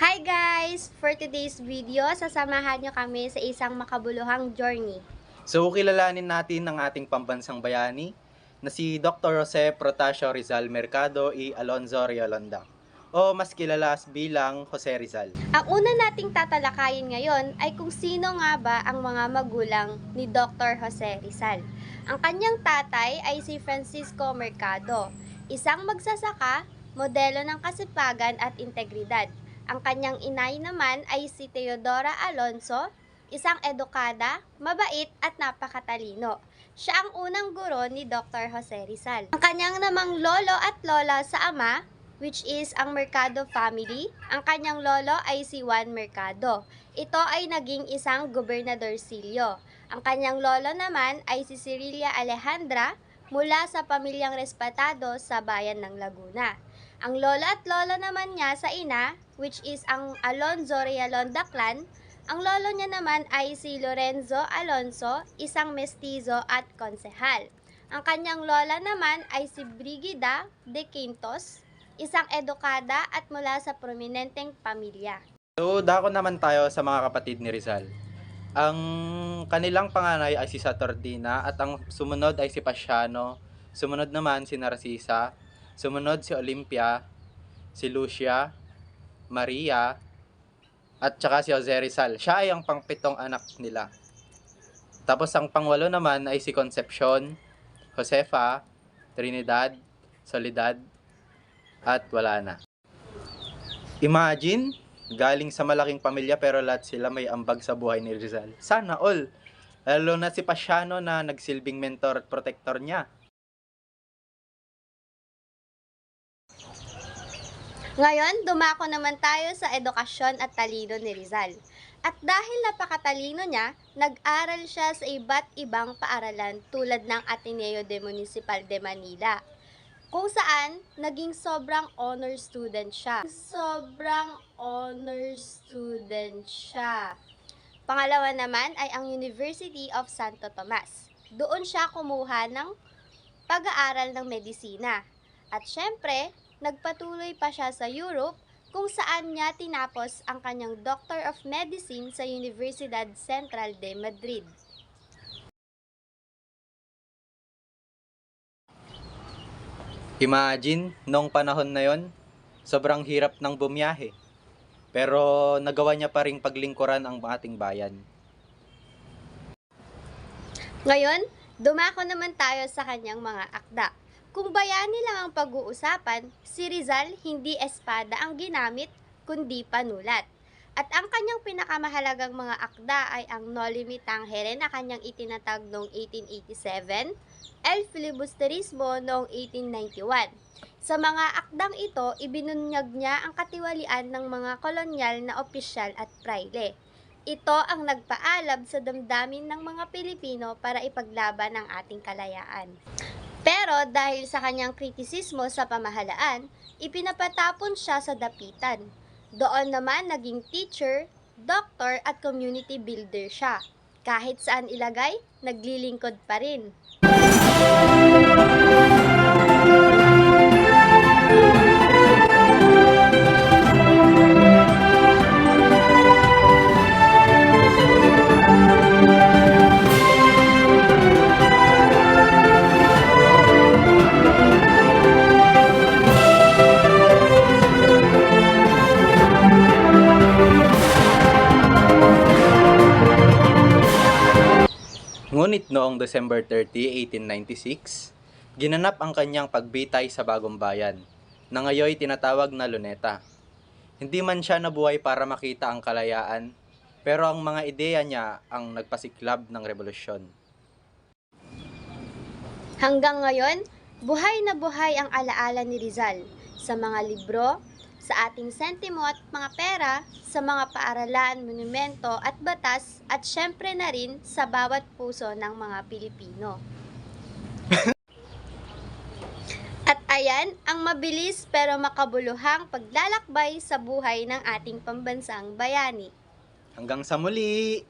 Hi guys! For today's video, sasamahan nyo kami sa isang makabuluhang journey. So, kilalanin natin ang ating pambansang bayani na si Dr. Jose Protasio Rizal Mercado y Alonzo Riolonda o mas kilala bilang Jose Rizal. Ang una nating tatalakayin ngayon ay kung sino nga ba ang mga magulang ni Dr. Jose Rizal. Ang kanyang tatay ay si Francisco Mercado, isang magsasaka, modelo ng kasipagan at integridad. Ang kanyang inay naman ay si Teodora Alonzo, isang edukada, mabait at napakatalino. Siya ang unang guro ni Dr. Jose Rizal. Ang kanyang namang lolo at lola sa ama, which is ang Mercado family. Ang kanyang lolo ay si Juan Mercado. Ito ay naging isang gobernadorcillo. Ang kanyang lolo naman ay si Cirilia Alejandra mula sa pamilyang respetado sa bayan ng Laguna. Ang lola at lola naman niya sa ina, which is ang Alonzo Riolonda clan, ang lolo niya naman ay si Lorenzo Alonzo, isang mestizo at konsehal. Ang kanyang lola naman ay si Brigida de Quintos, isang edukada at mula sa prominenteng pamilya. So, dako naman tayo sa mga kapatid ni Rizal. Ang kanilang panganay ay si Saturnina at ang sumunod ay si Pasiano, sumunod naman si Narcisa, sumunod si Olympia, si Lucia, Maria, at saka si Jose Rizal. Siya ay ang pangpitong anak nila. Tapos ang pangwalo naman ay si Concepcion, Josefa, Trinidad, Soledad, at wala na. Imagine, galing sa malaking pamilya pero lahat sila may ambag sa buhay ni Rizal. Sana all. Lalo na si Pasiano na nagsilbing mentor at protector niya. Ngayon, dumako naman tayo sa edukasyon at talino ni Rizal. At dahil napakatalino niya, nag-aral siya sa iba't ibang paaralan tulad ng Ateneo de Municipal de Manila, kung saan naging sobrang honor student siya. Pangalawa naman ay ang University of Santo Tomas. Doon siya kumuha ng pag-aaral ng medisina. At syempre, nagpatuloy pa siya sa Europe kung saan niya tinapos ang kanyang Doctor of Medicine sa Universidad Central de Madrid. Imagine, noong panahon na yon, sobrang hirap ng bumiyahe. Pero nagawa niya pa ring paglingkuran ang ating bayan. Ngayon, dumako naman tayo sa kanyang mga akda. Kung bayani lang ang pag-uusapan, si Rizal hindi espada ang ginamit, kundi panulat. At ang kanyang pinakamahalagang mga akda ay ang Noli Me Tangere na kanyang itinatag noong 1887, El Filibusterismo noong 1891. Sa mga akdang ito, ibinunyag niya ang katiwalian ng mga kolonyal na opisyal at prayle. Ito ang nagpaalab sa damdamin ng mga Pilipino para ipaglaban ang ating kalayaan. Pero dahil sa kanyang kritisismo sa pamahalaan, ipinapatapon siya sa dapitan. Doon naman naging teacher, doctor at community builder siya. Kahit saan ilagay, naglilingkod pa rin. Ngunit noong December 30, 1896, ginanap ang kanyang pagbitay sa Bagong Bayan, na ngayoy tinatawag na Luneta. Hindi man siya nabuhay para makita ang kalayaan, pero ang mga ideya niya ang nagpasiklab ng revolusyon. Hanggang ngayon, buhay na buhay ang alaala ni Rizal sa mga libro, sa ating sentimo at mga pera, sa mga paaralan, monumento at batas, at syempre na rin sa bawat puso ng mga Pilipino. At ayan ang mabilis pero makabuluhang paglalakbay sa buhay ng ating pambansang bayani. Hanggang sa muli!